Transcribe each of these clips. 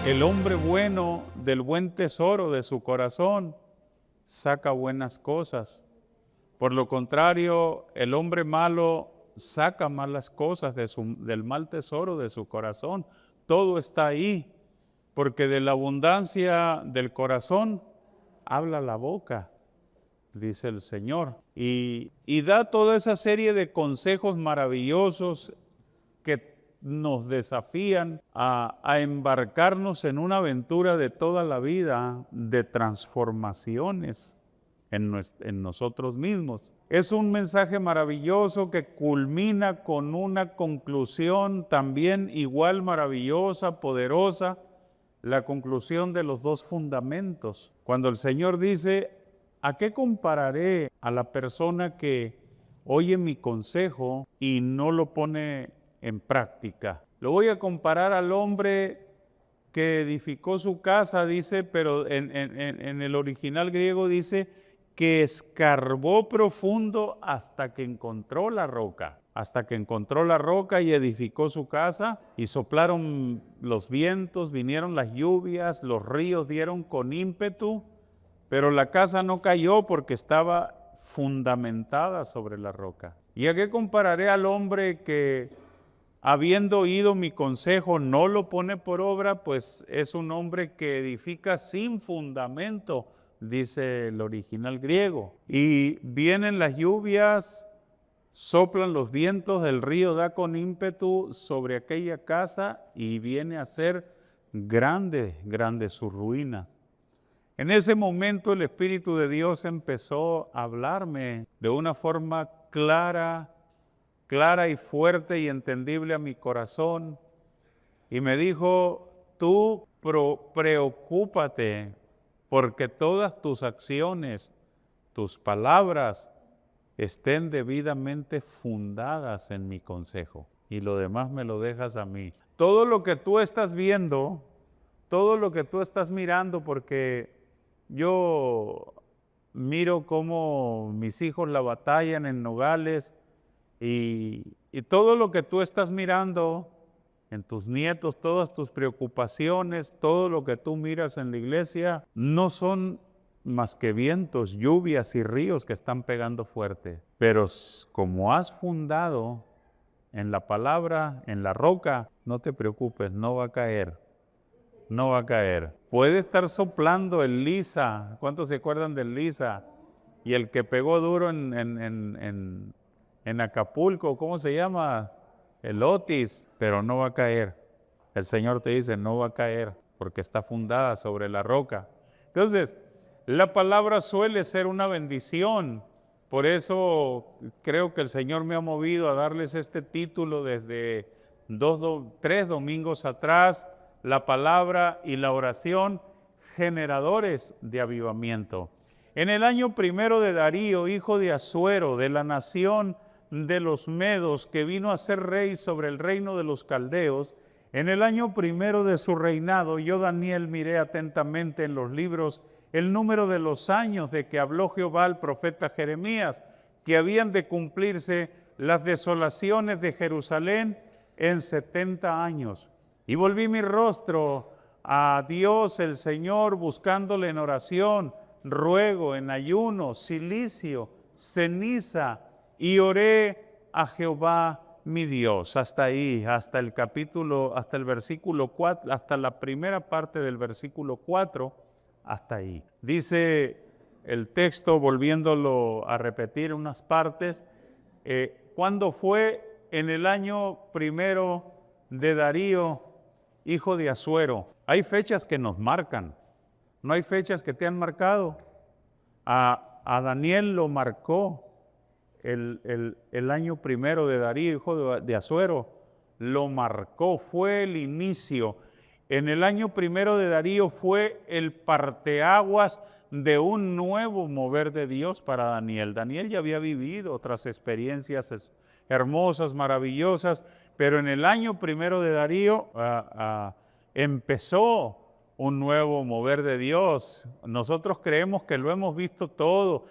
El hombre bueno del buen tesoro de su corazón saca buenas cosas. Por lo contrario, el hombre malo saca malas cosas del mal tesoro de su corazón. Todo está ahí, porque de la abundancia del corazón habla la boca, dice el Señor. Y da toda esa serie de consejos maravillosos que nos desafían a embarcarnos en una aventura de toda la vida de transformaciones en nosotros mismos. Es un mensaje maravilloso que culmina con una conclusión también igual maravillosa, poderosa, la conclusión de los dos fundamentos. Cuando el Señor dice, ¿a qué compararé a la persona que oye mi consejo y no lo pone en práctica? Lo voy a comparar al hombre que edificó su casa, dice, pero en el original griego dice que escarbó profundo hasta que encontró la roca. Hasta que encontró la roca y edificó su casa, y soplaron los vientos, vinieron las lluvias, los ríos dieron con ímpetu, pero la casa no cayó porque estaba fundamentada sobre la roca. ¿Y a qué compararé al hombre que, habiendo oído mi consejo, no lo pone por obra? Pues es un hombre que edifica sin fundamento, dice el original griego. Y vienen las lluvias, soplan los vientos, el río da con ímpetu sobre aquella casa y viene a ser grande su ruina. En ese momento el Espíritu de Dios empezó a hablarme de una forma clara y fuerte y entendible a mi corazón, y me dijo, tú preocúpate porque todas tus acciones, tus palabras, estén debidamente fundadas en mi consejo, y lo demás me lo dejas a mí. Todo lo que tú estás viendo, todo lo que tú estás mirando, porque yo miro cómo mis hijos la batallan en Nogales, y todo lo que tú estás mirando en tus nietos, todas tus preocupaciones, todo lo que tú miras en la iglesia, no son más que vientos, lluvias y ríos que están pegando fuerte. Pero como has fundado en la palabra, en la roca, no te preocupes, no va a caer. No va a caer. Puede estar soplando el Lisa. ¿Cuántos se acuerdan del Lisa? Y el que pegó duro en Acapulco, ¿cómo se llama? El Otis, pero no va a caer. El Señor te dice, no va a caer, porque está fundada sobre la roca. Entonces, la palabra suele ser una bendición. Por eso creo que el Señor me ha movido a darles este título desde 3 domingos atrás, la palabra y la oración, generadores de avivamiento. En el año 1 de Darío, hijo de Asuero, de la nación de los Medos, que vino a ser rey sobre el reino de los caldeos, en el año 1 de su reinado, yo, Daniel, miré atentamente en los libros el número de los años de que habló Jehová al profeta Jeremías, que habían de cumplirse las desolaciones de Jerusalén en 70 años. Y volví mi rostro a Dios el Señor, buscándole en oración, ruego, en ayuno, cilicio, ceniza, y oré a Jehová mi Dios. Hasta ahí, hasta el versículo 4, hasta la primera parte del versículo 4, hasta ahí. Dice el texto, volviéndolo a repetir unas partes, cuando fue en el año 1 de Darío, hijo de Asuero. Hay fechas que nos marcan, no hay fechas que te han marcado. A Daniel lo marcó el año 1 de Darío, hijo de Asuero, lo marcó, fue el inicio. En el año 1 de Darío fue el parteaguas de un nuevo mover de Dios para Daniel. Daniel ya había vivido otras experiencias hermosas, maravillosas, pero en el año 1 de Darío empezó un nuevo mover de Dios. Nosotros creemos que lo hemos visto todo,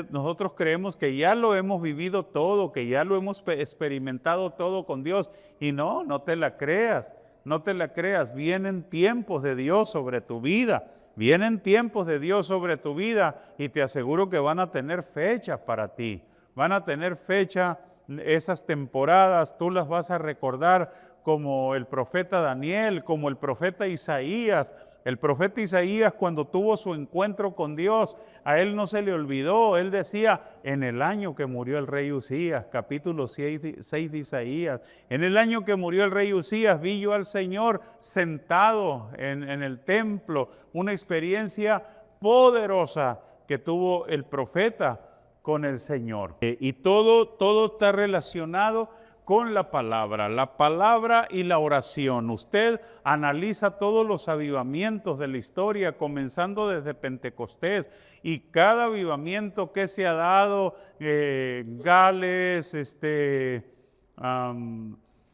nosotros creemos que ya lo hemos vivido todo, que ya lo hemos experimentado todo con Dios, y no te la creas. no te la creas, vienen tiempos de Dios sobre tu vida. Vienen tiempos de Dios sobre tu vida y te aseguro que van a tener fechas para ti. Van a tener fecha, esas temporadas, tú las vas a recordar como el profeta Daniel, como el profeta Isaías. El profeta Isaías, cuando tuvo su encuentro con Dios, a él no se le olvidó. Él decía, en el año que murió el rey Usías, capítulo 6 de Isaías, en el año que murió el rey Usías, vi yo al Señor sentado en el templo. Una experiencia poderosa que tuvo el profeta con el Señor. Y todo está relacionado con la palabra y la oración. Usted analiza todos los avivamientos de la historia, comenzando desde Pentecostés, y cada avivamiento que se ha dado, Gales,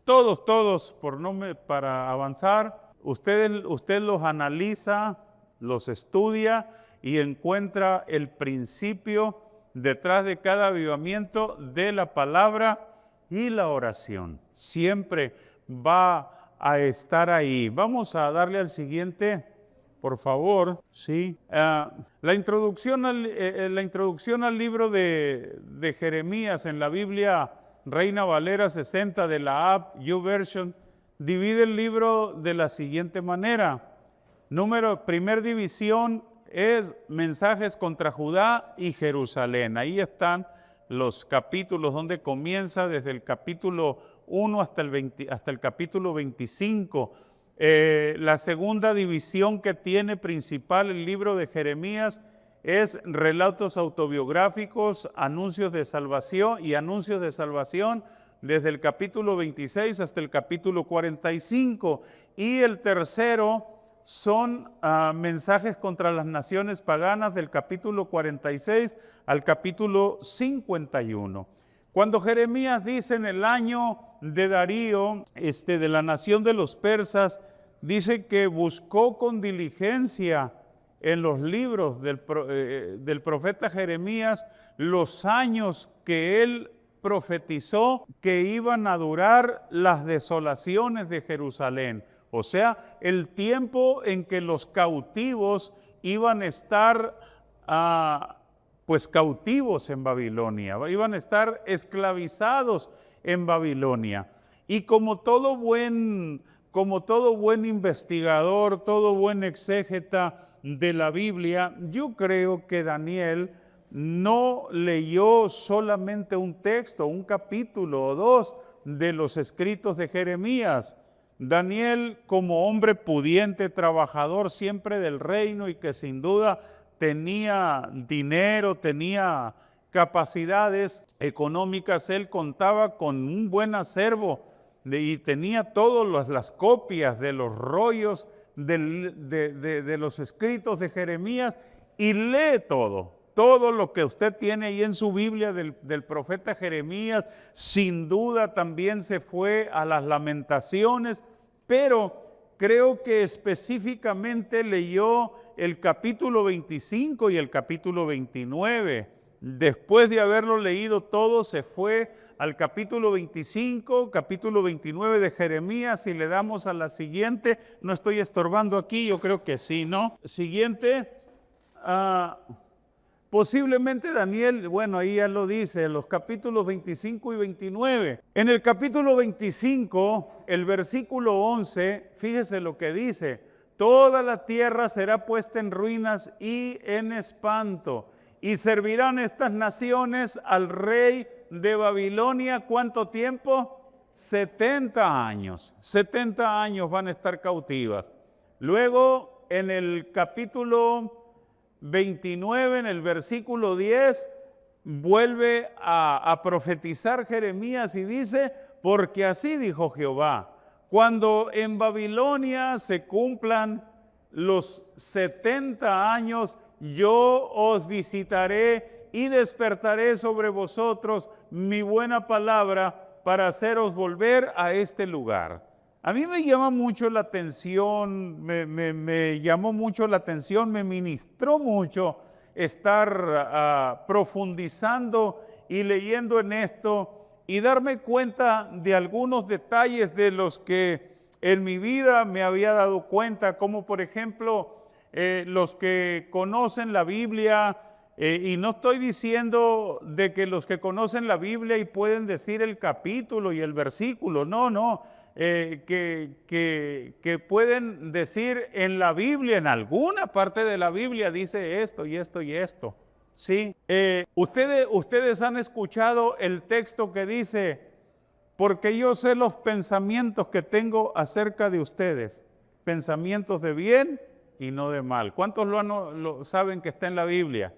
todos, para avanzar, usted los analiza, los estudia y encuentra el principio detrás de cada avivamiento de la palabra y la oración. Siempre va a estar ahí. Vamos a darle al siguiente, por favor. Sí. La introducción al libro de Jeremías en la Biblia Reina Valera 60 de la app YouVersion divide el libro de la siguiente manera. Primer división es mensajes contra Judá y Jerusalén. Ahí están los capítulos donde comienza desde el capítulo 1 hasta el capítulo 25. La segunda división que tiene principal el libro de Jeremías es relatos autobiográficos, anuncios de salvación desde el capítulo 26 hasta el capítulo 45. Y el tercero son mensajes contra las naciones paganas del capítulo 46 al capítulo 51. Cuando Jeremías dice en el año de Darío, de la nación de los persas, dice que buscó con diligencia en los libros del profeta Jeremías los años que él profetizó que iban a durar las desolaciones de Jerusalén. O sea, el tiempo en que los cautivos iban a estar cautivos en Babilonia, iban a estar esclavizados en Babilonia. Y como todo buen investigador, todo buen exégeta de la Biblia, yo creo que Daniel no leyó solamente un texto, un capítulo o dos de los escritos de Jeremías. Daniel, como hombre pudiente, trabajador siempre del reino y que sin duda tenía dinero, tenía capacidades económicas, él contaba con un buen acervo y tenía todas las copias de los rollos de los escritos de Jeremías y lee todo lo que usted tiene ahí en su Biblia del profeta Jeremías. Sin duda también se fue a las Lamentaciones, pero creo que específicamente leyó el capítulo 25 y el capítulo 29. Después de haberlo leído todo, se fue al capítulo 25, capítulo 29 de Jeremías. Si le damos a la siguiente, no estoy estorbando aquí, yo creo que sí, ¿no? Siguiente. Posiblemente Daniel, bueno, ahí ya lo dice, los capítulos 25 y 29. En el capítulo 25, el versículo 11, fíjese lo que dice: toda la tierra será puesta en ruinas y en espanto, y servirán estas naciones al rey de Babilonia. ¿Cuánto tiempo? 70 años. 70 años van a estar cautivas. Luego, en el capítulo 29, en el versículo 10, vuelve a profetizar Jeremías y dice: porque así dijo Jehová, cuando en Babilonia se cumplan los 70 años, yo os visitaré y despertaré sobre vosotros mi buena palabra para haceros volver a este lugar. A mí me llama mucho la atención, me llamó mucho la atención, me ministró mucho estar profundizando y leyendo en esto y darme cuenta de algunos detalles de los que en mi vida me había dado cuenta, como por ejemplo, los que conocen la Biblia, y no estoy diciendo de que los que conocen la Biblia y pueden decir el capítulo y el versículo, no, que pueden decir en la Biblia, en alguna parte de la Biblia dice esto y esto y esto. Sí, ustedes han escuchado el texto que dice, porque yo sé los pensamientos que tengo acerca de ustedes, pensamientos de bien y no de mal. ¿Cuántos lo saben que está en la Biblia?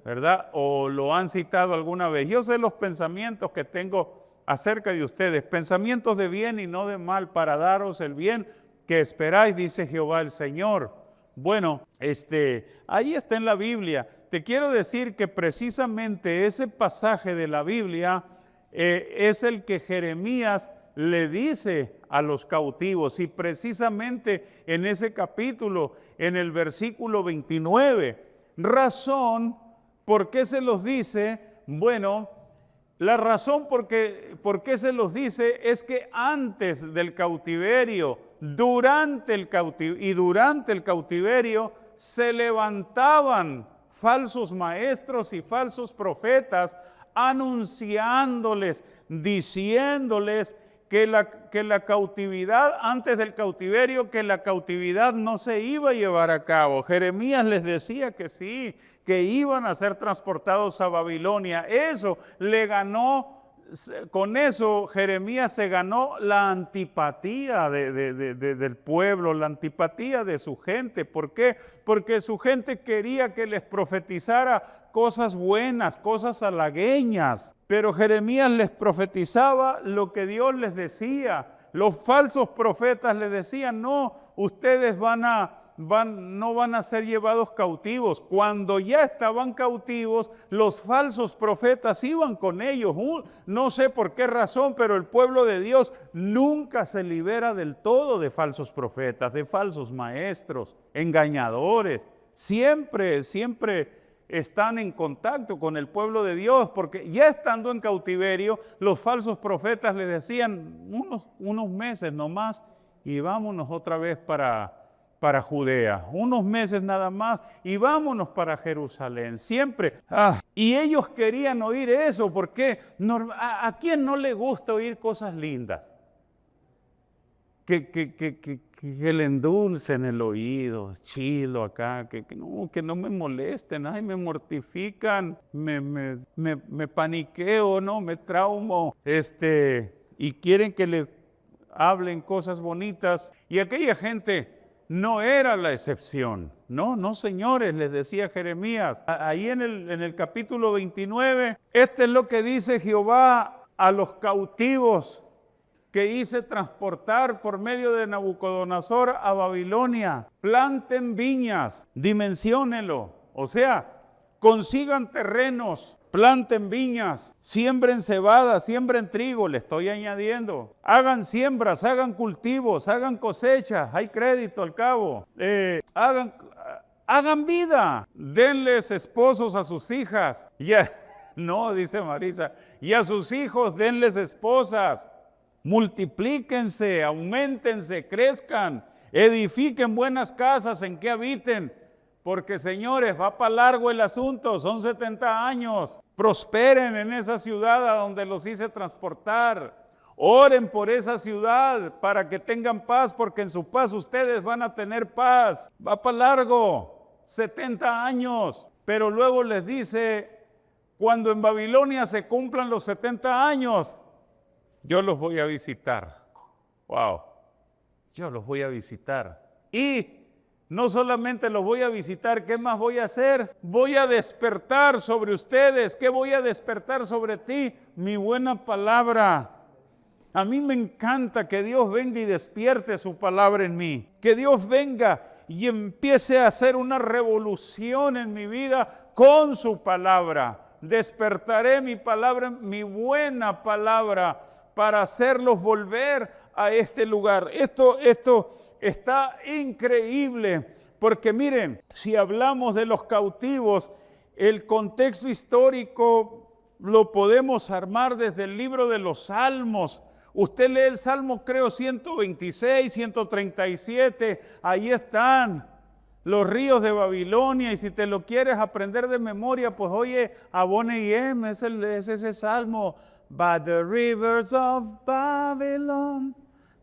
¿Verdad? O lo han citado alguna vez. Yo sé los pensamientos que tengo acerca de ustedes, pensamientos de bien y no de mal, para daros el bien que esperáis, dice Jehová el Señor. Bueno, ahí está en la Biblia. Te quiero decir que precisamente ese pasaje de la Biblia es el que Jeremías le dice a los cautivos, y precisamente en ese capítulo, en el versículo 29, razón por qué se los dice. Bueno, la razón por qué se los dice es que antes del cautiverio, durante el cautiverio, se levantaban falsos maestros y falsos profetas anunciándoles, diciéndoles que la cautividad, antes del cautiverio, que la cautividad no se iba a llevar a cabo. Jeremías les decía que sí, que iban a ser transportados a Babilonia. Eso le ganó, con eso Jeremías se ganó la antipatía del pueblo, la antipatía de su gente. ¿Por qué? Porque su gente quería que les profetizara cosas buenas, cosas halagüeñas, pero Jeremías les profetizaba lo que Dios les decía. Los falsos profetas les decían, no, ustedes no van a ser llevados cautivos. Cuando ya estaban cautivos, los falsos profetas iban con ellos. No sé por qué razón, pero el pueblo de Dios nunca se libera del todo de falsos profetas, de falsos maestros, engañadores. Siempre están en contacto con el pueblo de Dios, porque ya estando en cautiverio, los falsos profetas les decían unos meses nomás y vámonos otra vez para Judea, unos meses nada más y vámonos para Jerusalén, siempre. Y ellos querían oír eso, porque ¿a quién no le gusta oír cosas lindas? Que le endulcen el oído, chilo acá, que no me molesten, ay, me mortifican, me paniqueo, no, me traumo, y quieren que le hablen cosas bonitas. Y aquella gente no era la excepción. No, señores, les decía Jeremías. Ahí en el capítulo 29, es lo que dice Jehová a los cautivos que hice transportar por medio de Nabucodonosor a Babilonia. Planten viñas, dimensiónenlo, o sea, consigan terrenos, planten viñas, siembren cebada, siembren trigo, le estoy añadiendo. Hagan siembras, hagan cultivos, hagan cosechas, hay crédito al cabo. Hagan vida, denles esposos a sus hijas. No, dice Marisa, y a sus hijos denles esposas. Multiplíquense, auméntense, crezcan, edifiquen buenas casas en que habiten, porque señores, va para largo el asunto, son 70 años. Prosperen en esa ciudad a donde los hice transportar. Oren por esa ciudad para que tengan paz, porque en su paz ustedes van a tener paz. Va para largo, 70 años. Pero luego les dice, cuando en Babilonia se cumplan los 70 años, yo los voy a visitar. Wow, yo los voy a visitar. Y no solamente los voy a visitar, ¿qué más voy a hacer? Voy a despertar sobre ustedes. ¿Qué voy a despertar sobre ti? Mi buena palabra. A mí me encanta que Dios venga y despierte su palabra en mí. Que Dios venga y empiece a hacer una revolución en mi vida con su palabra. Despertaré mi palabra, mi buena palabra, para hacerlos volver a este lugar. Esto está increíble, porque miren, si hablamos de los cautivos, el contexto histórico lo podemos armar desde el libro de los Salmos. Usted lee el Salmo, creo, 126, 137, ahí están los ríos de Babilonia, y si te lo quieres aprender de memoria, pues oye, a Bonnie M, es ese Salmo. By the rivers of Babylon,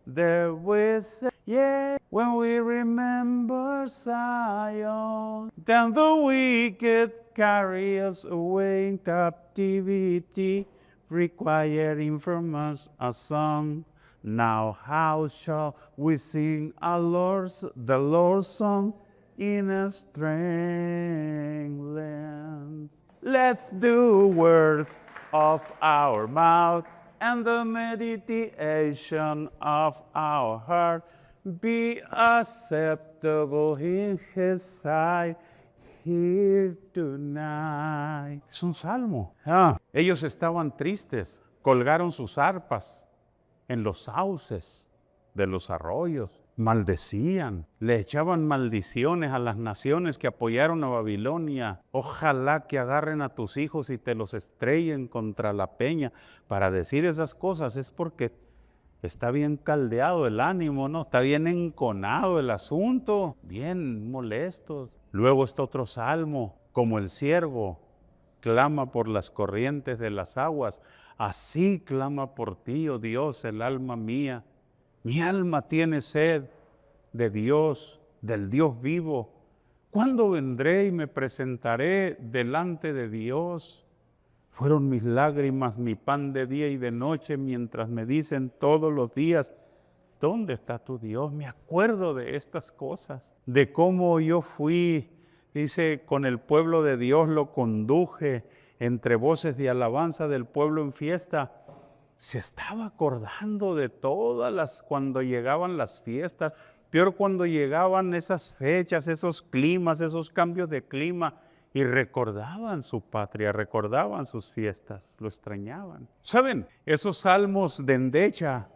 there we say, yeah, when we remember Zion, then the wicked carry us away in captivity, requiring from us a song. Now how shall we sing the Lord's song in a strange land? Let's do words of our mouth and the meditation of our heart be acceptable in His sight here tonight. Es un salmo. Ellos estaban tristes, colgaron sus arpas en los sauces de los arroyos, maldecían, le echaban maldiciones a las naciones que apoyaron a Babilonia. Ojalá que agarren a tus hijos y te los estrellen contra la peña. Para decir esas cosas es porque está bien caldeado el ánimo, ¿no? Está bien enconado el asunto, bien molestos. Luego está otro salmo, como el siervo clama por las corrientes de las aguas, así clama por ti, oh Dios, el alma mía. Mi alma tiene sed de Dios, del Dios vivo. ¿Cuándo vendré y me presentaré delante de Dios? Fueron mis lágrimas mi pan de día y de noche, mientras me dicen todos los días, ¿dónde está tu Dios? Me acuerdo de estas cosas, de cómo yo fui, dice, con el pueblo de Dios lo conduje, entre voces de alabanza del pueblo en fiesta. Se estaba acordando de cuando llegaban las fiestas, peor cuando llegaban esas fechas, esos climas, esos cambios de clima, y recordaban su patria, recordaban sus fiestas, lo extrañaban. ¿Saben? Esos salmos de endecha,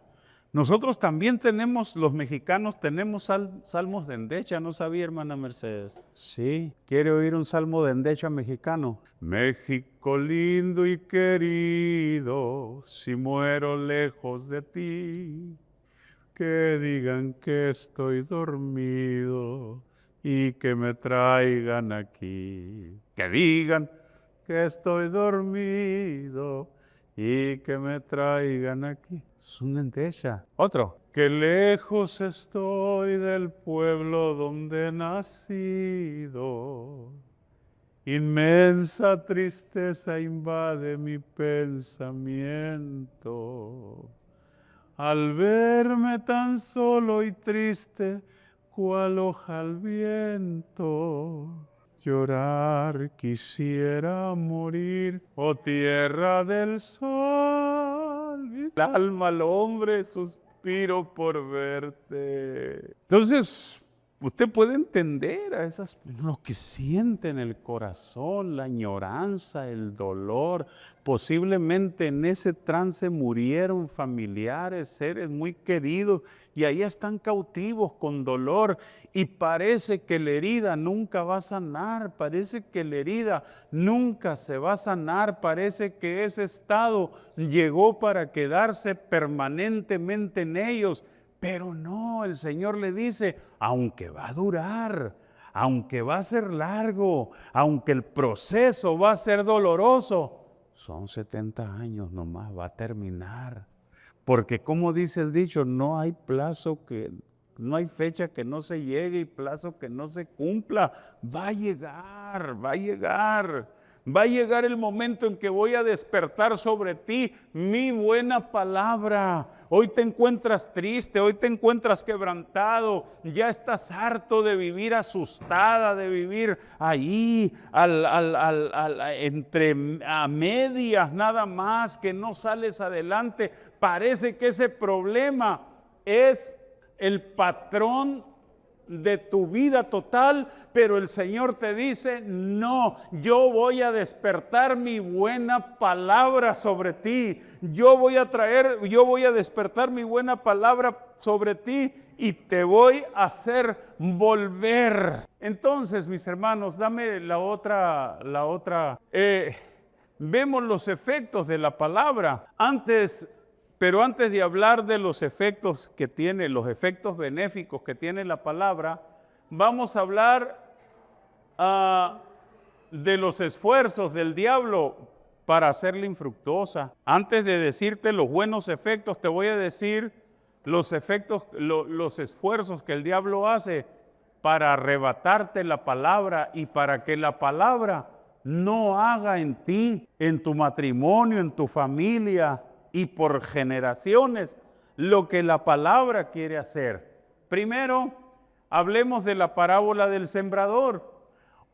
nosotros también tenemos, los mexicanos tenemos salmos de endecha, ¿no sabía, hermana Mercedes? Sí, ¿quiere oír un salmo de endecha mexicano? México lindo y querido, si muero lejos de ti, que digan que estoy dormido y que me traigan aquí. Que digan que estoy dormido y que me traigan aquí. Es una endecha. Otro. Que lejos estoy del pueblo donde he nacido. Inmensa tristeza invade mi pensamiento. Al verme tan solo y triste, cual hoja al viento. Llorar quisiera morir, oh tierra del sol. El alma al hombre suspiro por verte. Entonces, usted puede entender lo que siente en el corazón, la añoranza, el dolor. Posiblemente en ese trance murieron familiares, seres muy queridos, y ahí están cautivos con dolor, y parece que la herida nunca va a sanar, parece que la herida nunca se va a sanar, parece que ese estado llegó para quedarse permanentemente en ellos. Pero no, el Señor le dice, aunque va a durar, aunque va a ser largo, aunque el proceso va a ser doloroso, son 70 años nomás, va a terminar. Porque como dice el dicho, no hay fecha que no se llegue y plazo que no se cumpla. Va a llegar, va a llegar. Va a llegar el momento en que voy a despertar sobre ti mi buena palabra. Hoy te encuentras triste, hoy te encuentras quebrantado, ya estás harto de vivir asustada, de vivir ahí a medias nada más, que no sales adelante. Parece que ese problema es el patrón de tu vida total, pero el Señor te dice, no, yo voy a despertar mi buena palabra sobre ti, yo voy a despertar mi buena palabra sobre ti y te voy a hacer volver. Entonces, mis hermanos, dame la otra. Vemos los efectos de la palabra. Antes Pero antes de hablar de los efectos que tiene, los efectos benéficos que tiene la palabra, vamos a hablar de los esfuerzos del diablo para hacerla infructuosa. Antes de decirte los buenos efectos, te voy a decir los efectos, los esfuerzos que el diablo hace para arrebatarte la palabra y para que la palabra no haga en ti, en tu matrimonio, en tu familia y por generaciones lo que la palabra quiere hacer. Primero, hablemos de la parábola del sembrador.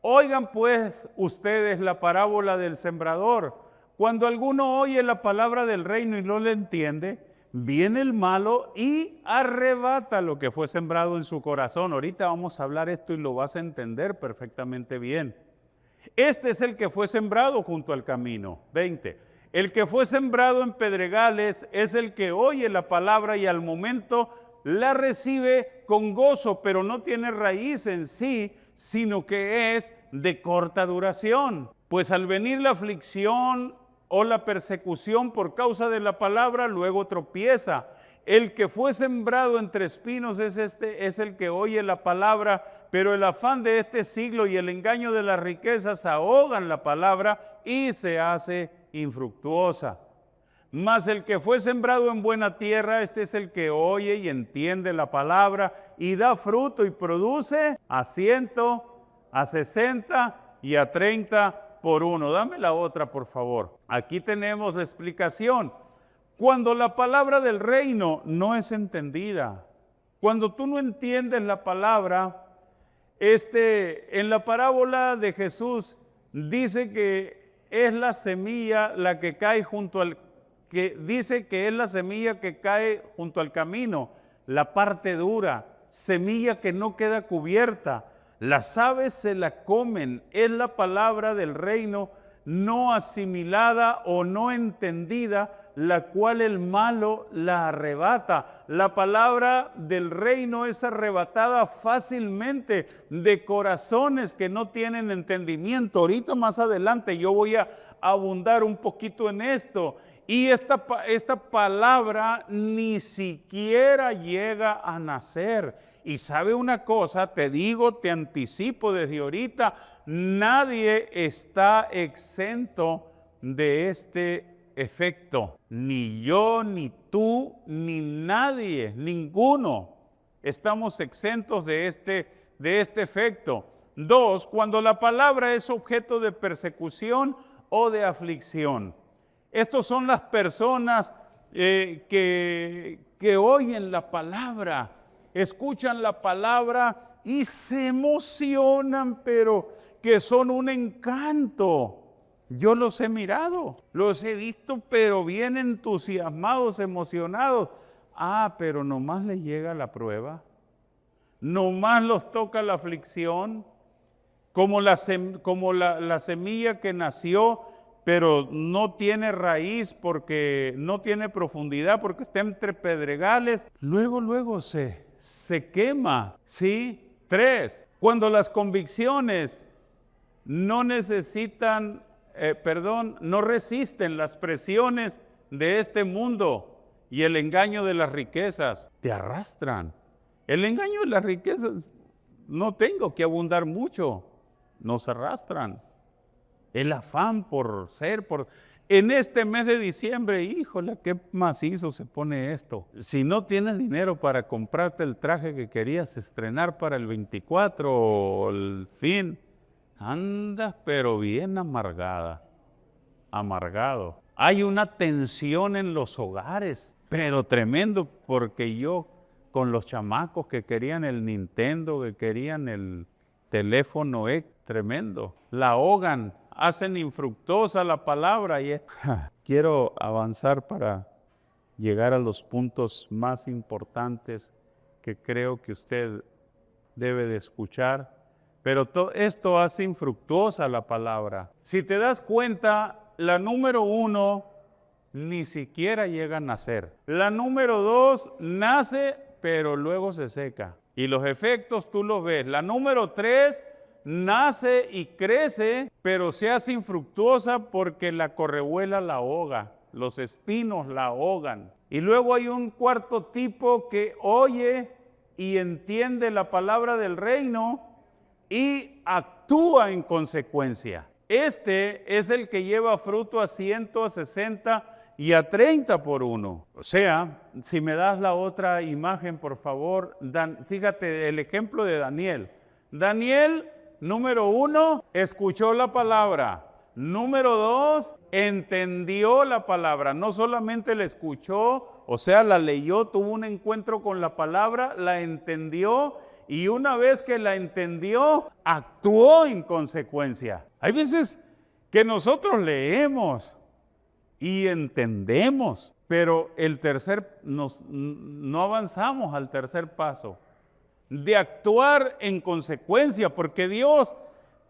Oigan pues ustedes la parábola del sembrador. Cuando alguno oye la palabra del reino y no le entiende, viene el malo y arrebata lo que fue sembrado en su corazón. Ahorita vamos a hablar esto y lo vas a entender perfectamente bien. Este es el que fue sembrado junto al camino. 20. El que fue sembrado en pedregales es el que oye la palabra y al momento la recibe con gozo, pero no tiene raíz en sí, sino que es de corta duración. Pues al venir la aflicción o la persecución por causa de la palabra, luego tropieza. El que fue sembrado entre espinos es el que oye la palabra, pero el afán de este siglo y el engaño de las riquezas ahogan la palabra y se hace infructuosa. Mas el que fue sembrado en buena tierra, este es el que oye y entiende la palabra y da fruto y produce a 100, a 60 y a 30 por uno. Dame la otra, por favor. Aquí tenemos la explicación. Cuando la palabra del reino no es entendida, cuando tú no entiendes la palabra, en la parábola de Jesús dice que es la semilla la que cae junto al camino, la parte dura, semilla que no queda cubierta. Las aves se la comen, es la palabra del reino no asimilada o no entendida, la cual el malo la arrebata. La palabra del reino es arrebatada fácilmente de corazones que no tienen entendimiento. Ahorita más adelante yo voy a abundar un poquito en esto. Y esta palabra ni siquiera llega a nacer. Y sabe una cosa, te digo, te anticipo desde ahorita, nadie está exento de este efecto. Ni yo, ni tú, ni nadie, ninguno estamos exentos de este efecto. 2, cuando la palabra es objeto de persecución o de aflicción. Estos son las personas que oyen la palabra, escuchan la palabra y se emocionan, pero que son un encanto. Yo los he mirado, los he visto, pero bien entusiasmados, emocionados. Pero nomás les llega la prueba, nomás los toca la aflicción, como la semilla que nació, pero no tiene raíz porque no tiene profundidad, porque está entre pedregales. Luego se quema, ¿sí? 3, cuando las convicciones no resisten las presiones de este mundo y el engaño de las riquezas, te arrastran. El engaño de las riquezas, no tengo que abundar mucho, nos arrastran. El afán en este mes de diciembre, híjole, qué macizo se pone esto. Si no tienes dinero para comprarte el traje que querías estrenar para el 24 o el fin, andas pero bien amargado. Hay una tensión en los hogares, pero tremendo, porque yo con los chamacos que querían el Nintendo, que querían el teléfono, tremendo, la ahogan. Hacen infructuosa la palabra. Quiero avanzar para llegar a los puntos más importantes que creo que usted debe de escuchar. Pero esto hace infructuosa la palabra. Si te das cuenta, la número 1 ni siquiera llega a nacer. La número 2 nace, pero luego se seca. Y los efectos tú los ves. La número 3 nace y crece, pero se hace infructuosa porque la correhuela la ahoga, los espinos la ahogan. Y luego hay un cuarto tipo que oye y entiende la palabra del reino y actúa en consecuencia. Este es el que lleva fruto a 100, a 60 y a 30 por uno. O sea, si me das la otra imagen, por favor, fíjate el ejemplo de Daniel. Daniel, número 1, escuchó la palabra. Número 2, entendió la palabra. No solamente la escuchó, o sea, la leyó, tuvo un encuentro con la palabra, la entendió y una vez que la entendió, actuó en consecuencia. Hay veces que nosotros leemos y entendemos, pero no avanzamos al tercer paso de actuar en consecuencia, porque Dios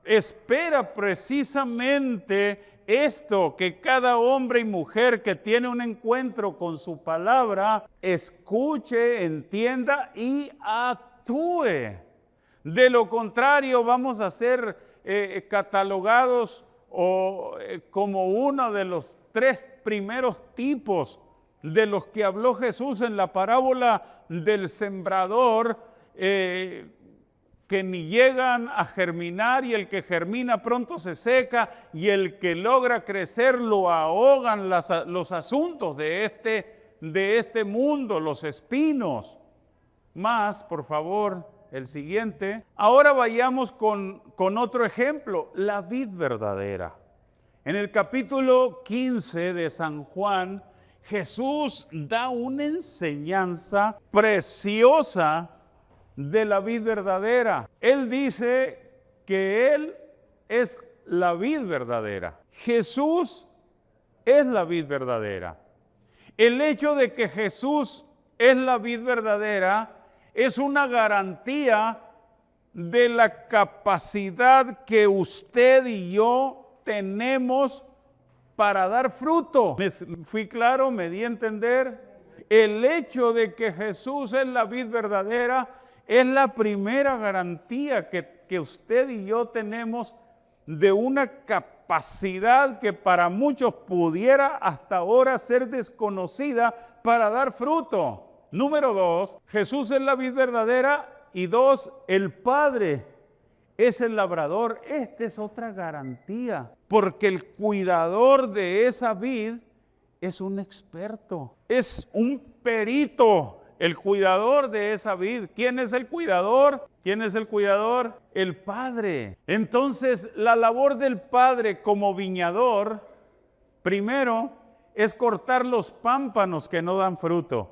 espera precisamente esto, que cada hombre y mujer que tiene un encuentro con su palabra, escuche, entienda y actúe. De lo contrario, vamos a ser catalogados como uno de los 3 primeros tipos de los que habló Jesús en la parábola del sembrador, que ni llegan a germinar y el que germina pronto se seca y el que logra crecer lo ahogan los asuntos de este mundo, los espinos. Más, por favor, el siguiente. Ahora vayamos con otro ejemplo, la vid verdadera. En el capítulo 15 de San Juan, Jesús da una enseñanza preciosa de la vid verdadera. Él dice que Él es la vid verdadera. Jesús es la vid verdadera. El hecho de que Jesús es la vid verdadera es una garantía de la capacidad que usted y yo tenemos para dar fruto. ¿Me fui claro? ¿Me di a entender? El hecho de que Jesús es la vid verdadera es la primera garantía que usted y yo tenemos de una capacidad que para muchos pudiera hasta ahora ser desconocida para dar fruto. Número 2, Jesús es la vid verdadera. Y 2, el Padre es el labrador. Esta es otra garantía, porque el cuidador de esa vid es un experto, es un perito. El cuidador de esa vid. ¿Quién es el cuidador? ¿Quién es el cuidador? El Padre. Entonces, la labor del Padre como viñador, primero, es cortar los pámpanos que no dan fruto.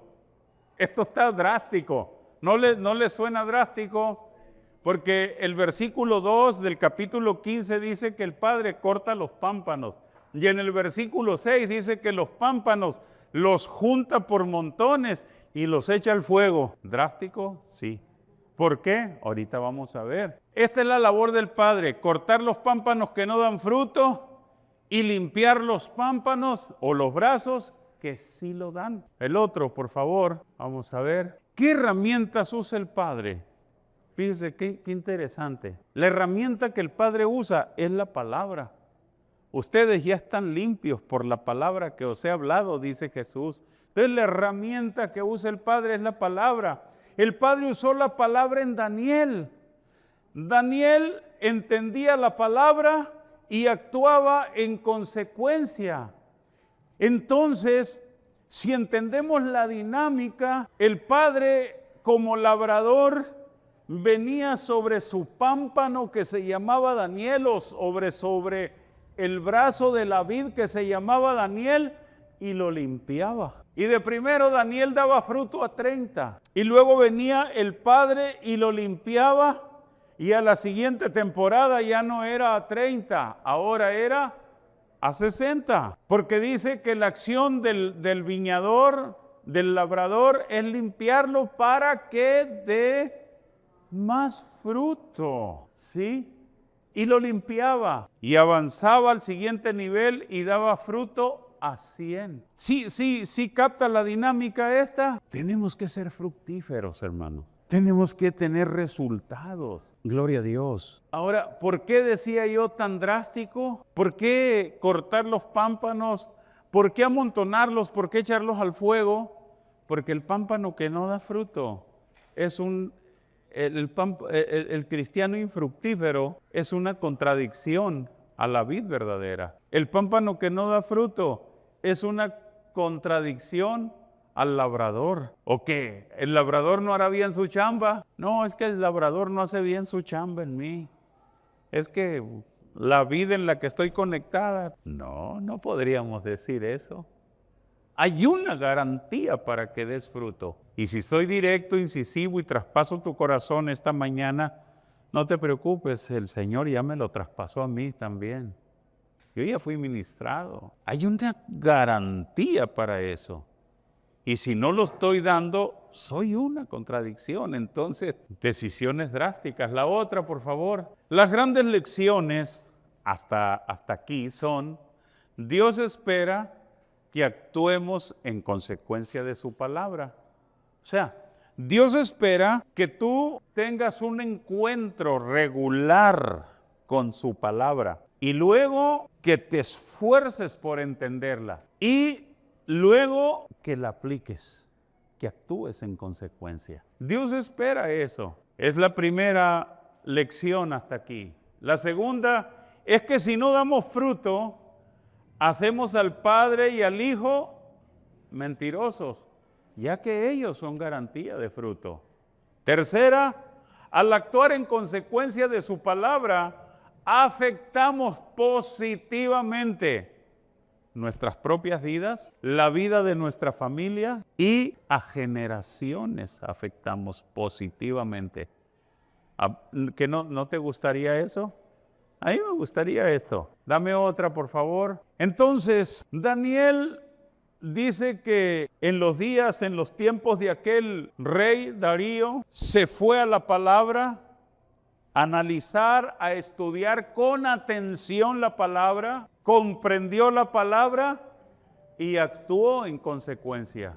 Esto está drástico. ¿No le suena drástico? Porque el versículo 2 del capítulo 15 dice que el Padre corta los pámpanos. Y en el versículo 6 dice que los pámpanos los junta por montones y los echa al fuego. ¿Drástico? Sí. ¿Por qué? Ahorita vamos a ver. Esta es la labor del Padre, cortar los pámpanos que no dan fruto y limpiar los pámpanos o los brazos que sí lo dan. El otro, por favor, vamos a ver. ¿Qué herramientas usa el Padre? Fíjese qué interesante. La herramienta que el Padre usa es la palabra. Ustedes ya están limpios por la palabra que os he hablado, dice Jesús. Entonces la herramienta que usa el Padre es la palabra. El Padre usó la palabra en Daniel. Daniel entendía la palabra y actuaba en consecuencia. Entonces, si entendemos la dinámica, el Padre como labrador venía sobre su pámpano que se llamaba Daniel o sobre el brazo de la vid que se llamaba Daniel y lo limpiaba. Y de primero Daniel daba fruto a 30 y luego venía el Padre y lo limpiaba y a la siguiente temporada ya no era a 30, ahora era a 60, porque dice que la acción del viñador, del labrador, es limpiarlo para que dé más fruto, ¿sí? Y lo limpiaba y avanzaba al siguiente nivel y daba fruto a 100. Sí, capta la dinámica esta. Tenemos que ser fructíferos, hermanos. Tenemos que tener resultados. Gloria a Dios. Ahora, ¿por qué decía yo tan drástico? ¿Por qué cortar los pámpanos? ¿Por qué amontonarlos? ¿Por qué echarlos al fuego? Porque el pámpano que no da fruto es el cristiano infructífero es una contradicción a la vid verdadera. El pámpano que no da fruto es una contradicción al labrador. ¿O qué? ¿El labrador no hará bien su chamba? No, es que el labrador no hace bien su chamba en mí. Es que la vida en la que estoy conectada. No, no podríamos decir eso. Hay una garantía para que des fruto. Y si soy directo, incisivo y traspaso tu corazón esta mañana, no te preocupes, el Señor ya me lo traspasó a mí también. Yo ya fui ministrado. Hay una garantía para eso. Y si no lo estoy dando, soy una contradicción. Entonces, decisiones drásticas. La otra, por favor. Las grandes lecciones hasta aquí son: Dios espera que actuemos en consecuencia de su palabra. O sea, Dios espera que tú tengas un encuentro regular con su palabra y luego que te esfuerces por entenderla y luego que la apliques, que actúes en consecuencia. Dios espera eso. Es la primera lección hasta aquí. La segunda es que si no damos fruto, hacemos al Padre y al Hijo mentirosos, ya que ellos son garantía de fruto. Tercera, al actuar en consecuencia de su palabra, afectamos positivamente nuestras propias vidas, la vida de nuestra familia y a generaciones afectamos positivamente. ¿Que no te gustaría eso? A mí me gustaría esto. Dame otra, por favor. Entonces, Daniel dice que en los tiempos de aquel rey Darío, se fue a la palabra, a analizar, a estudiar con atención la palabra, comprendió la palabra y actuó en consecuencia.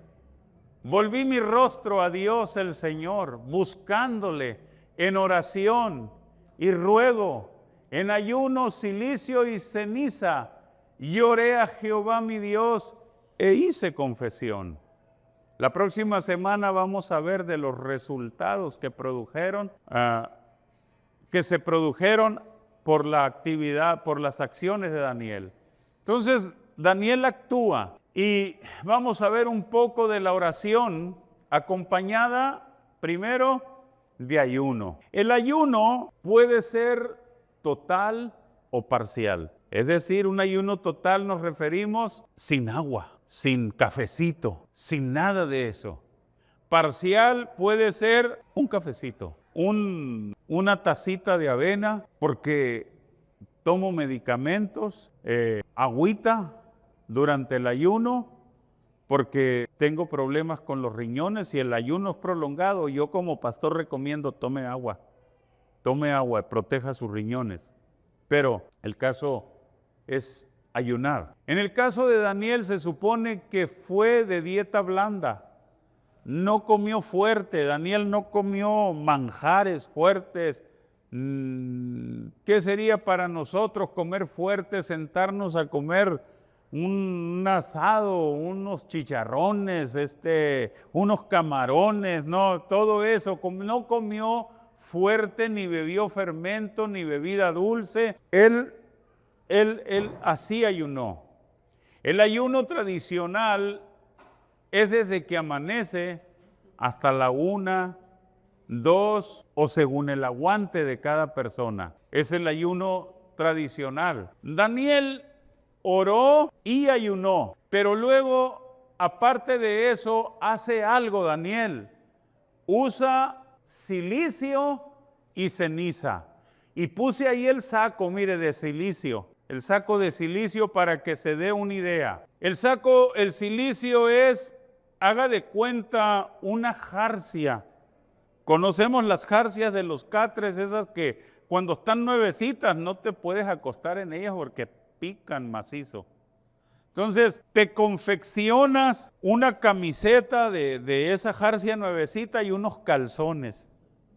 Volví mi rostro a Dios el Señor, buscándole en oración y ruego, en ayuno, cilicio y ceniza, lloré a Jehová mi Dios e hice confesión. La próxima semana vamos a ver de los resultados que se produjeron por la actividad, por las acciones de Daniel. Entonces, Daniel actúa y vamos a ver un poco de la oración acompañada primero de ayuno. El ayuno puede ser total o parcial. Es decir, un ayuno total nos referimos sin agua, sin cafecito, sin nada de eso. Parcial puede ser un cafecito, una tacita de avena, porque tomo medicamentos, agüita durante el ayuno, porque tengo problemas con los riñones y el ayuno es prolongado. Yo como pastor recomiendo tome agua, proteja sus riñones. Pero el caso es ayunar. En el caso de Daniel se supone que fue de dieta blanda. No comió fuerte, Daniel no comió manjares fuertes. ¿Qué sería para nosotros comer fuerte, sentarnos a comer un asado, unos chicharrones, unos camarones? No, todo eso, no comió fuerte, ni bebió fermento, ni bebida dulce. Él así ayunó. El ayuno tradicional es desde que amanece hasta la 1, 2 o según el aguante de cada persona. Es el ayuno tradicional. Daniel oró y ayunó, pero luego, aparte de eso, hace algo Daniel. Usa cilicio y ceniza. Y puse ahí el saco, mire, de cilicio. El saco de cilicio para que se dé una idea. El cilicio es, haga de cuenta, una jarcia. Conocemos las jarcias de los catres, esas que cuando están nuevecitas no te puedes acostar en ellas porque pican macizo. Entonces, te confeccionas una camiseta de esa jarcia nuevecita y unos calzones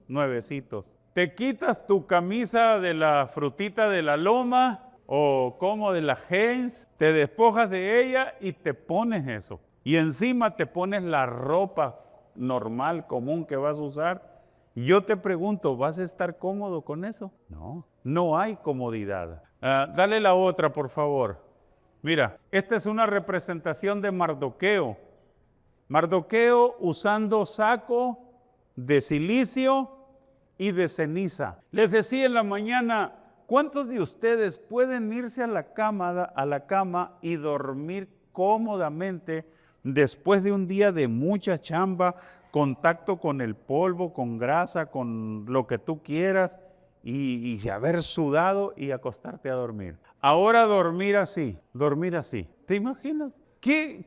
nuevecitos. Te quitas tu camisa de la frutita de la loma o como de la Heinz, te despojas de ella y te pones eso. Y encima te pones la ropa normal, común que vas a usar. Yo te pregunto, ¿vas a estar cómodo con eso? No, no hay comodidad. Dale la otra, por favor. Mira, esta es una representación de Mardoqueo. Mardoqueo usando saco de silicio y de ceniza. Les decía en la mañana, ¿cuántos de ustedes pueden irse a la cama y dormir cómodamente después de un día de mucha chamba, contacto con el polvo, con grasa, con lo que tú quieras, y haber sudado y acostarte a dormir? Ahora dormir así. ¿Te imaginas?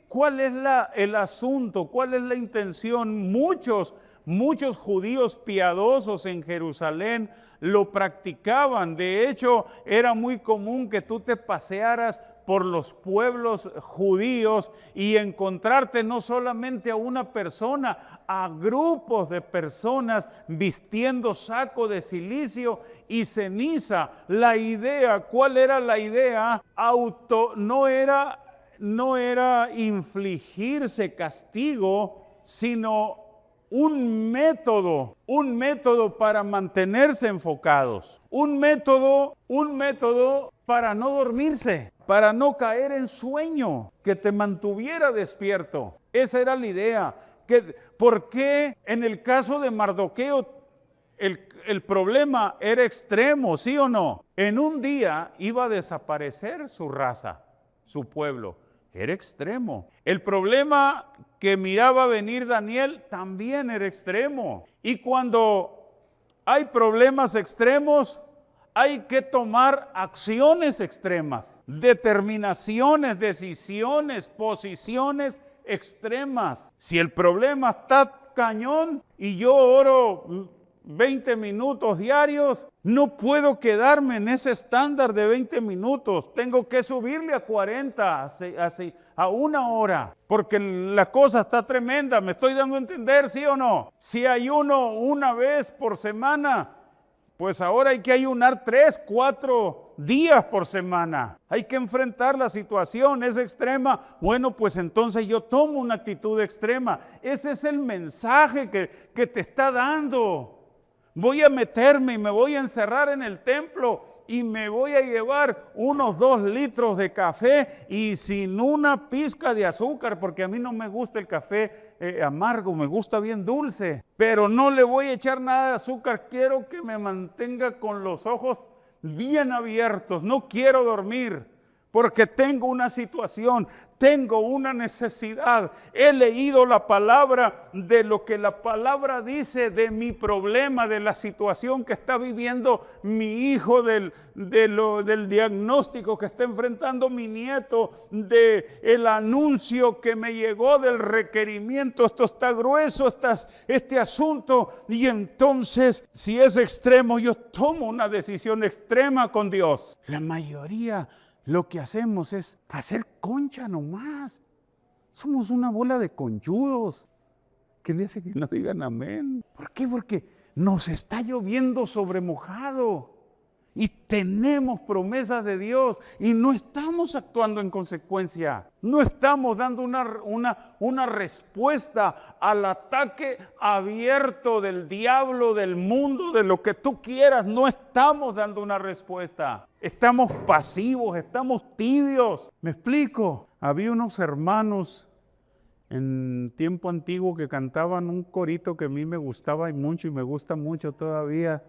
¿Cuál es el asunto? ¿Cuál es la intención? Muchos judíos piadosos en Jerusalén lo practicaban. De hecho, era muy común que tú te pasearas por los pueblos judíos y encontrarte no solamente a una persona, a grupos de personas vistiendo saco de silicio y ceniza. La idea, ¿cuál era la idea? No era infligirse castigo, sino un método para mantenerse enfocados, un método para no dormirse, para no caer en sueño, que te mantuviera despierto. Esa era la idea. ¿Por qué en el caso de Mardoqueo el problema era extremo, sí o no? En un día iba a desaparecer su raza, su pueblo. Era extremo. El problema que miraba venir Daniel también era extremo. Y cuando hay problemas extremos, hay que tomar acciones extremas, determinaciones, decisiones, posiciones extremas. Si el problema está cañón y yo oro 20 minutos diarios, no puedo quedarme en ese estándar de 20 minutos. Tengo que subirle a 40, a 1 hora, porque la cosa está tremenda. ¿Me estoy dando a entender, sí o no? Si ayuno una vez por semana, pues ahora hay que ayunar 3, 4 días por semana. Hay que enfrentar la situación, es extrema. Bueno, pues entonces yo tomo una actitud extrema. Ese es el mensaje que te está dando. Voy a meterme y me voy a encerrar en el templo y me voy a llevar unos 2 litros de café y sin una pizca de azúcar, porque a mí no me gusta el café amargo, me gusta bien dulce, pero no le voy a echar nada de azúcar. Quiero que me mantenga con los ojos bien abiertos, no quiero dormir. Porque tengo una situación, tengo una necesidad. He leído la palabra, de lo que la palabra dice de mi problema, de la situación que está viviendo mi hijo, del diagnóstico que está enfrentando mi nieto, del anuncio que me llegó del requerimiento. Esto está grueso, este asunto. Y entonces, si es extremo, yo tomo una decisión extrema con Dios. La mayoría lo que hacemos es hacer concha nomás. Somos una bola de conchudos. ¿Qué le hace que no digan amén? ¿Por qué? Porque nos está lloviendo sobre mojado. Y tenemos promesas de Dios y no estamos actuando en consecuencia. No estamos dando una respuesta al ataque abierto del diablo, del mundo, de lo que tú quieras. No estamos dando una respuesta. Estamos pasivos, estamos tibios. ¿Me explico? Había unos hermanos en tiempo antiguo que cantaban un corito que a mí me gustaba mucho y me gusta mucho todavía.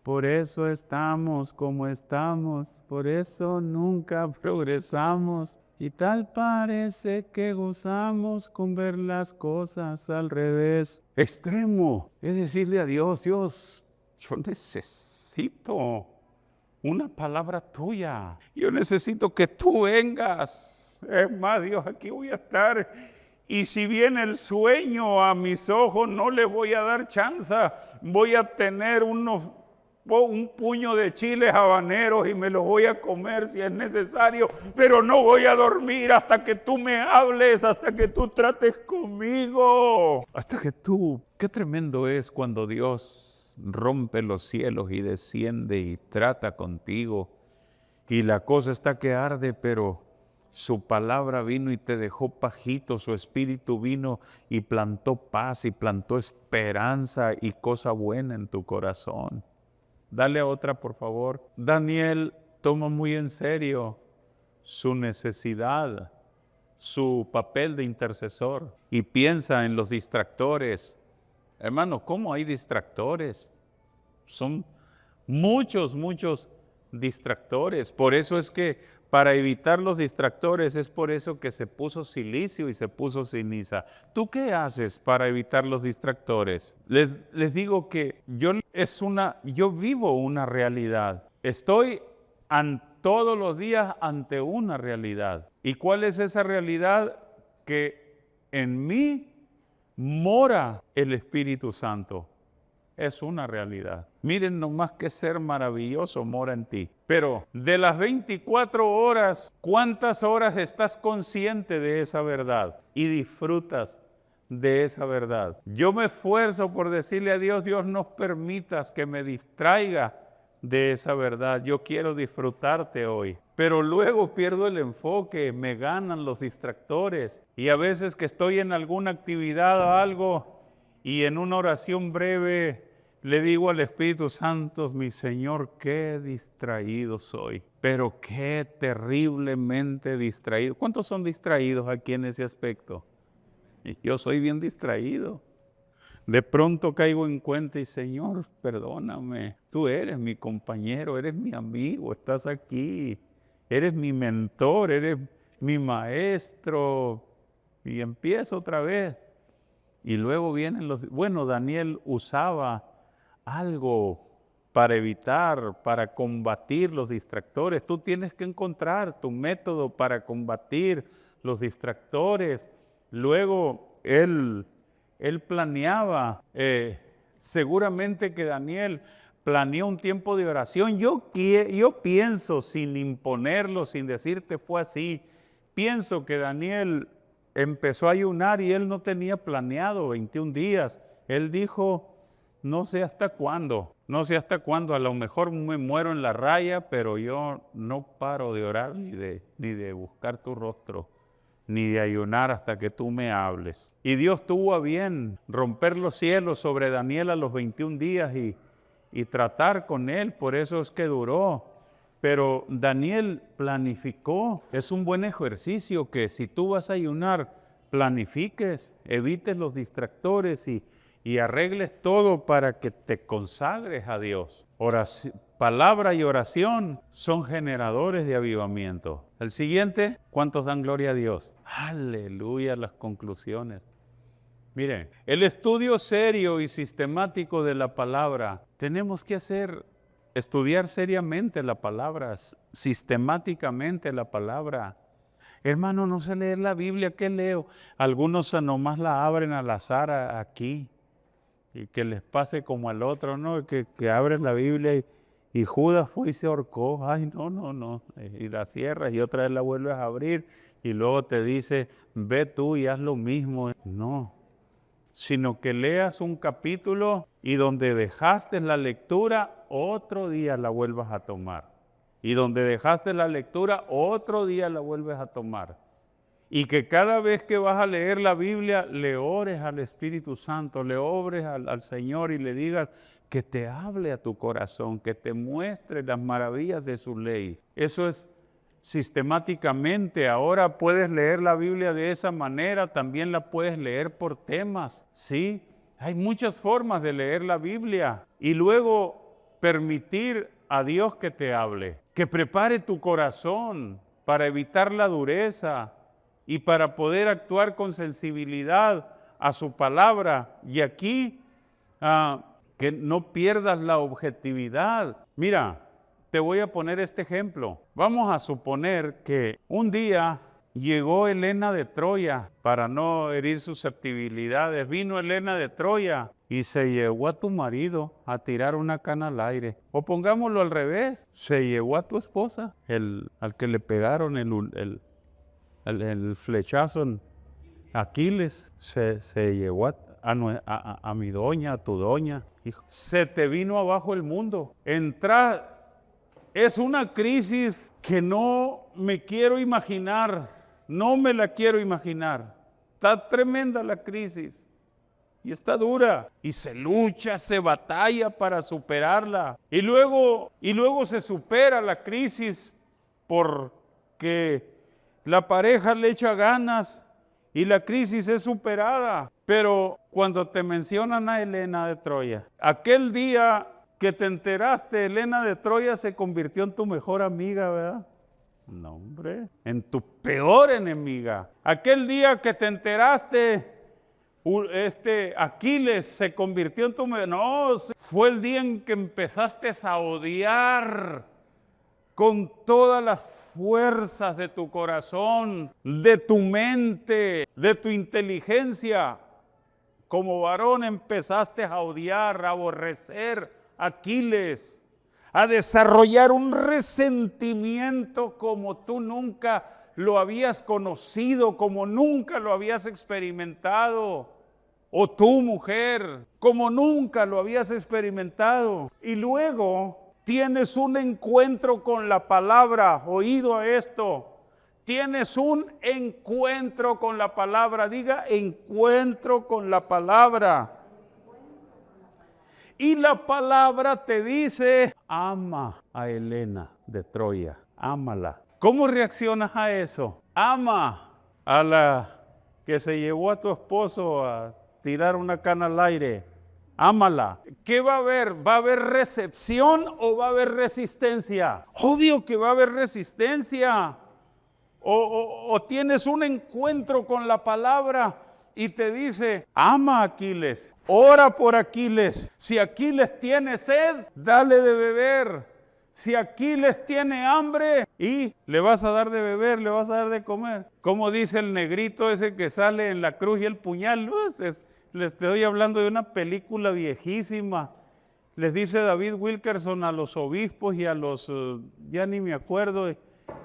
Por eso estamos como estamos, por eso nunca progresamos. Y tal parece que gozamos con ver las cosas al revés. Extremo, es decirle a Dios, Dios, yo necesito una palabra tuya. Yo necesito que tú vengas. Es más, Dios, aquí voy a estar. Y si viene el sueño a mis ojos, no le voy a dar chance. Voy a tener un puño de chiles habaneros y me los voy a comer si es necesario, pero no voy a dormir hasta que tú me hables, hasta que tú trates conmigo. Qué tremendo es cuando Dios rompe los cielos y desciende y trata contigo y la cosa está que arde, pero su palabra vino y te dejó pajito, su espíritu vino y plantó paz y plantó esperanza y cosa buena en tu corazón. Dale a otra, por favor. Daniel toma muy en serio su necesidad, su papel de intercesor y piensa en los distractores. Hermano, ¿cómo hay distractores? Son muchos distractores. Por eso es que para evitar los distractores es por eso que se puso silicio y se puso ceniza. ¿Tú qué haces para evitar los distractores? Les digo que yo vivo una realidad. Estoy todos los días ante una realidad. ¿Y cuál es esa realidad? Que en mí mora el Espíritu Santo. Es una realidad. Miren nomás qué ser maravilloso mora en ti. Pero de las 24 horas, ¿cuántas horas estás consciente de esa verdad y disfrutas de esa verdad? Yo me esfuerzo por decirle a Dios, Dios, no permitas que me distraiga de esa verdad. Yo quiero disfrutarte hoy. Pero luego pierdo el enfoque, me ganan los distractores. Y a veces que estoy en alguna actividad o algo y en una oración breve le digo al Espíritu Santo, mi Señor, qué distraído soy, pero qué terriblemente distraído. ¿Cuántos son distraídos aquí en ese aspecto? Yo soy bien distraído. De pronto caigo en cuenta y Señor, perdóname, tú eres mi compañero, eres mi amigo, estás aquí, eres mi mentor, eres mi maestro. Y empiezo otra vez. Y luego vienen Daniel usaba algo para evitar, para combatir los distractores. Tú tienes que encontrar tu método para combatir los distractores. Luego él planeaba, seguramente que Daniel planeó un tiempo de oración. Yo pienso, sin imponerlo, sin decirte fue así, pienso que Daniel empezó a ayunar y él no tenía planeado 21 días. Él dijo, no sé hasta cuándo, a lo mejor me muero en la raya, pero yo no paro de orar ni de buscar tu rostro, ni de ayunar hasta que tú me hables. Y Dios tuvo a bien romper los cielos sobre Daniel a los 21 días y tratar con él, por eso es que duró. Pero Daniel planificó, es un buen ejercicio que si tú vas a ayunar, planifiques, evites los distractores y arregles todo para que te consagres a Dios. Palabra y oración son generadores de avivamiento. El siguiente, ¿cuántos dan gloria a Dios? Aleluya, las conclusiones. Miren, el estudio serio y sistemático de la palabra, tenemos que estudiar seriamente la palabra, sistemáticamente la palabra. Hermano, no sé leer la Biblia, ¿qué leo? Algunos nomás la abren al azar aquí y que les pase como al otro, ¿no? Que abres la Biblia y Judas fue y se ahorcó. Ay, no. Y la cierras y otra vez la vuelves a abrir y luego te dice, ve tú y haz lo mismo. No, sino que leas un capítulo y donde dejaste la lectura, otro día la vuelvas a tomar. Y donde dejaste la lectura, otro día la vuelves a tomar. Y que cada vez que vas a leer la Biblia, le ores al Espíritu Santo, le ores al Señor y le digas que te hable a tu corazón, que te muestre las maravillas de su ley. Eso es sistemáticamente. Ahora puedes leer la Biblia de esa manera, también la puedes leer por temas, ¿sí? Hay muchas formas de leer la Biblia y luego permitir a Dios que te hable, que prepare tu corazón para evitar la dureza y para poder actuar con sensibilidad a su palabra. Y aquí, que no pierdas la objetividad. Mira, te voy a poner este ejemplo. Vamos a suponer que un día llegó Helena de Troya, para no herir susceptibilidades. Vino Helena de Troya y se llevó a tu marido a tirar una cana al aire. O pongámoslo al revés, se llevó a tu esposa, al que le pegaron el flechazo en Aquiles, se llevó a mi doña, a tu doña. Hijo, se te vino abajo el mundo. Es una crisis que no me quiero imaginar, no me la quiero imaginar. Está tremenda la crisis y está dura y se lucha, se batalla para superarla. Y luego se supera la crisis porque la pareja le echa ganas y la crisis es superada. Pero cuando te mencionan a Helena de Troya, aquel día que te enteraste, Helena de Troya se convirtió en tu mejor amiga, ¿verdad? No, hombre, en tu peor enemiga. Aquel día que te enteraste, Aquiles se convirtió en tu mejor. No, fue el día en que empezaste a odiar con todas las fuerzas de tu corazón, de tu mente, de tu inteligencia. Como varón empezaste a odiar, a aborrecer a Aquiles, a desarrollar un resentimiento como tú nunca lo habías conocido, como nunca lo habías experimentado. O tú, mujer, como nunca lo habías experimentado. Y luego tienes un encuentro con la palabra, oído a esto. Tienes un encuentro con la palabra, diga encuentro con la palabra. Y la palabra te dice, ama a Helena de Troya, ámala. ¿Cómo reaccionas a eso? Ama a la que se llevó a tu esposo a tirar una cana al aire. Ámala. ¿Qué va a haber? ¿Va a haber recepción o va a haber resistencia? Obvio que va a haber resistencia. O tienes un encuentro con la palabra y te dice, ama a Aquiles, ora por Aquiles. Si Aquiles tiene sed, dale de beber. Si Aquiles tiene hambre, y le vas a dar de beber, le vas a dar de comer. Como dice el negrito ese que sale en la cruz y el puñal. Les estoy hablando de una película viejísima. Les dice David Wilkerson a los obispos y a los, ya ni me acuerdo,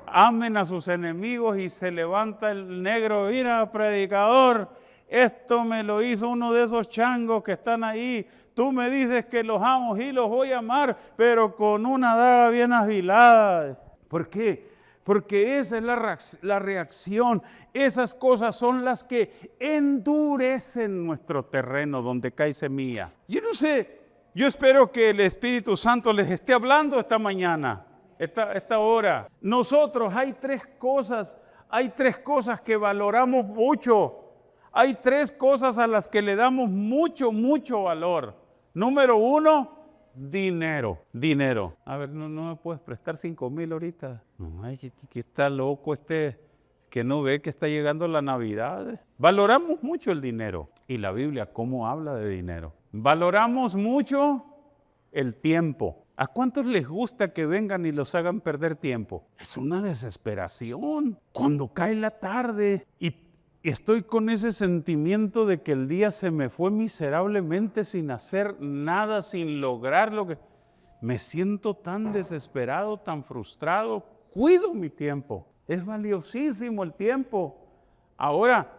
amen a sus enemigos, y se levanta el negro, mira, predicador, esto me lo hizo uno de esos changos que están ahí, tú me dices que los amo y los voy a amar, pero con una daga bien afilada. ¿Por qué? Porque esa es la reacción, esas cosas son las que endurecen nuestro terreno donde cae semilla. Yo no sé, yo espero que el Espíritu Santo les esté hablando esta mañana. Esta hora. Nosotros hay tres cosas que valoramos mucho. Hay tres cosas a las que le damos mucho valor. Número uno, dinero. A ver, no me puedes prestar 5,000 ahorita. No, que está loco que no ve que está llegando la Navidad. Valoramos mucho el dinero. Y la Biblia, ¿cómo habla de dinero? Valoramos mucho el tiempo. ¿A cuántos les gusta que vengan y los hagan perder tiempo? Es una desesperación. Cuando cae la tarde y estoy con ese sentimiento de que el día se me fue miserablemente sin hacer nada, sin lograr lo que... Me siento tan desesperado, tan frustrado. Cuido mi tiempo. Es valiosísimo el tiempo. Ahora,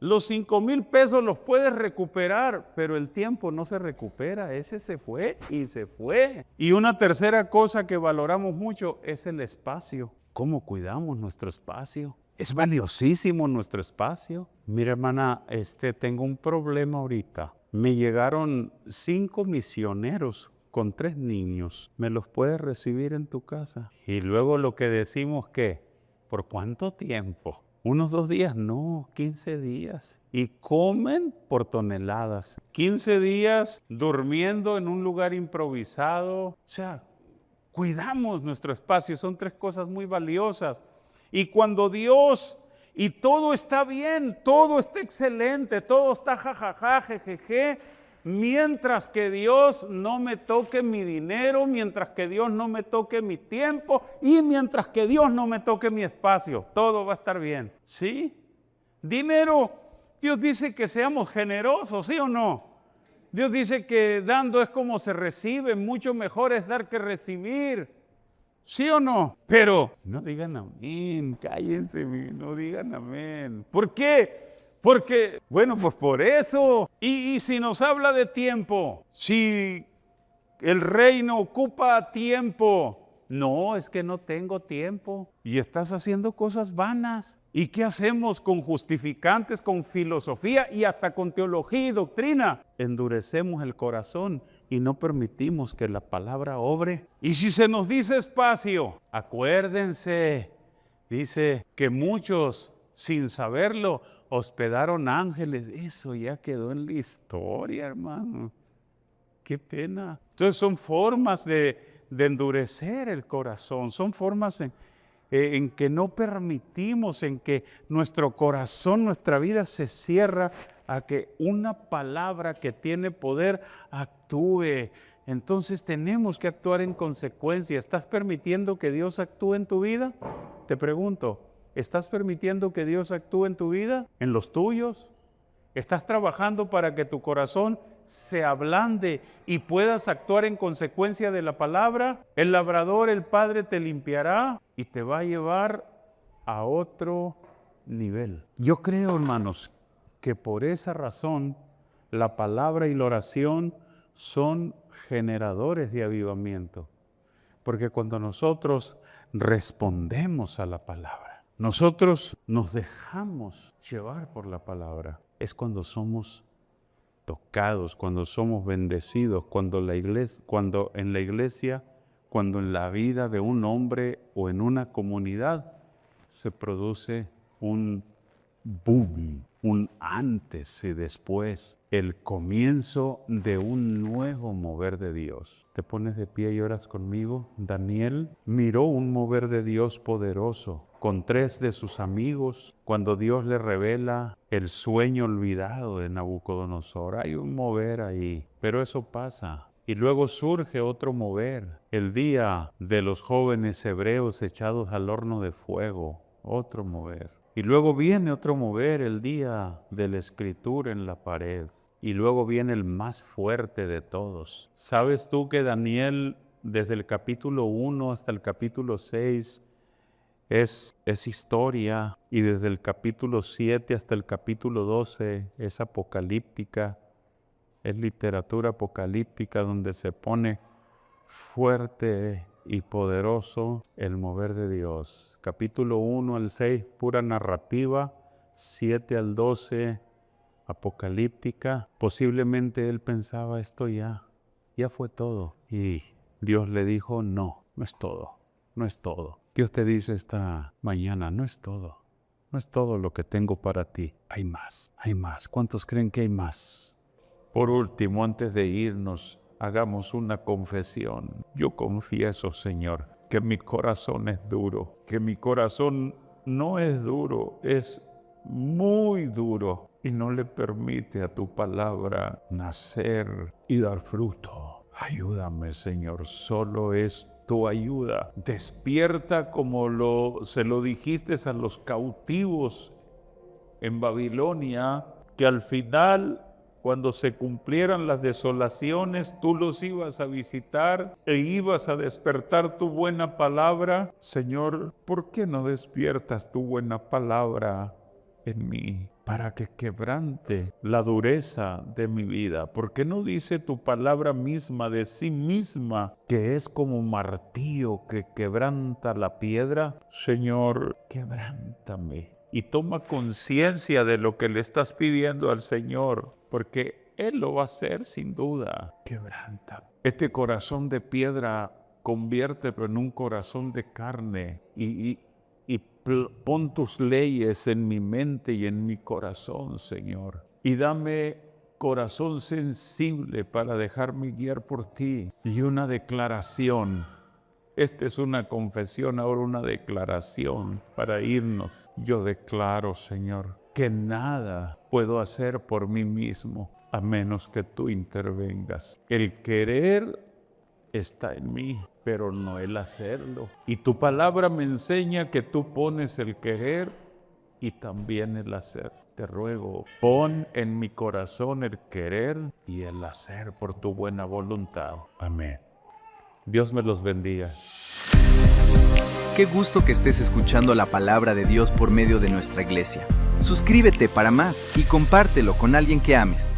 los 5,000 pesos los puedes recuperar, pero el tiempo no se recupera. Ese se fue y se fue. Y una tercera cosa que valoramos mucho es el espacio. ¿Cómo cuidamos nuestro espacio? Es valiosísimo nuestro espacio. Mira, hermana, tengo un problema ahorita. Me llegaron 5 misioneros con 3 niños. ¿Me los puedes recibir en tu casa? Y luego lo que decimos que, ¿por cuánto tiempo? Unos 2 días, no, 15 días. Y comen por toneladas. 15 días durmiendo en un lugar improvisado. O sea, cuidamos nuestro espacio. Son 3 cosas muy valiosas. Y cuando Dios, y todo está bien, todo está excelente, todo está jajaja, jejeje, mientras que Dios no me toque mi dinero, mientras que Dios no me toque mi tiempo y mientras que Dios no me toque mi espacio, todo va a estar bien. ¿Sí? Dinero, Dios dice que seamos generosos, ¿sí o no? Dios dice que dando es como se recibe, mucho mejor es dar que recibir. ¿Sí o no? Pero no digan amén, cállense, no digan amén. ¿Por qué? Porque, bueno, pues por eso. Y si nos habla de tiempo, si el reino ocupa tiempo, No, es que no tengo tiempo. Y estás haciendo cosas vanas. ¿Y qué hacemos con justificantes, con filosofía y hasta con teología y doctrina? Endurecemos el corazón y no permitimos que la palabra obre. Y si se nos dice espacio, acuérdense, dice que muchos, sin saberlo, hospedaron ángeles. Eso ya quedó en la historia, hermano. Qué pena. Entonces son formas de endurecer el corazón, son formas en que no permitimos, en que nuestro corazón, nuestra vida se cierra a que una palabra que tiene poder actúe. Entonces tenemos que actuar en consecuencia. ¿Estás permitiendo que Dios actúe en tu vida? Te pregunto, ¿estás permitiendo que Dios actúe en tu vida? ¿En los tuyos? ¿Estás trabajando para que tu corazón se ablande y puedas actuar en consecuencia de la palabra? El labrador, el Padre, te limpiará y te va a llevar a otro nivel. Yo creo, hermanos, que por esa razón la palabra y la oración son generadores de avivamiento. Porque cuando nosotros respondemos a la palabra, nosotros nos dejamos llevar por la palabra, es cuando somos tocados, cuando somos bendecidos, cuando en la iglesia, cuando en la vida de un hombre o en una comunidad se produce un boom, un antes y después, el comienzo de un nuevo mover de Dios. ¿Te pones de pie y oras conmigo? Daniel miró un mover de Dios poderoso con 3 de sus amigos cuando Dios le revela el sueño olvidado de Nabucodonosor. Hay un mover ahí, pero eso pasa. Y luego surge otro mover, el día de los jóvenes hebreos echados al horno de fuego, otro mover. Y luego viene otro mover, el día de la escritura en la pared. Y luego viene el más fuerte de todos. ¿Sabes tú que Daniel, desde el capítulo 1 hasta el capítulo 6, es historia? Y desde el capítulo 7 hasta el capítulo 12 es apocalíptica. Es literatura apocalíptica donde se pone fuerte y poderoso el mover de Dios. Capítulo 1 al 6, pura narrativa. 7 al 12, apocalíptica. Posiblemente él pensaba, esto ya fue todo. Y Dios le dijo, no es todo, no es todo. Dios te dice esta mañana, no es todo. No es todo lo que tengo para ti. Hay más, hay más. ¿Cuántos creen que hay más? Por último, antes de irnos, hagamos una confesión. Yo confieso, Señor, que mi corazón es duro, que mi corazón no es duro, es muy duro y no le permite a tu palabra nacer y dar fruto. Ayúdame, Señor, solo es tu ayuda. Despierta como se lo dijiste a los cautivos en Babilonia, que al final, cuando se cumplieran las desolaciones, tú los ibas a visitar e ibas a despertar tu buena palabra. Señor, ¿por qué no despiertas tu buena palabra en mí para que quebrante la dureza de mi vida? ¿Por qué no dice tu palabra misma de sí misma que es como martillo que quebranta la piedra? Señor, quebrántame. Y toma conciencia de lo que le estás pidiendo al Señor, porque Él lo va a hacer sin duda. Quebranta. Este corazón de piedra conviértelo en un corazón de carne y pon tus leyes en mi mente y en mi corazón, Señor. Y dame corazón sensible para dejarme guiar por ti. Y una declaración. Esta es una confesión, ahora una declaración para irnos. Yo declaro, Señor, que nada puedo hacer por mí mismo a menos que tú intervengas. El querer está en mí, pero no el hacerlo. Y tu palabra me enseña que tú pones el querer y también el hacer. Te ruego, pon en mi corazón el querer y el hacer por tu buena voluntad. Amén. Dios me los bendiga. Qué gusto que estés escuchando la palabra de Dios por medio de nuestra iglesia. Suscríbete para más y compártelo con alguien que ames.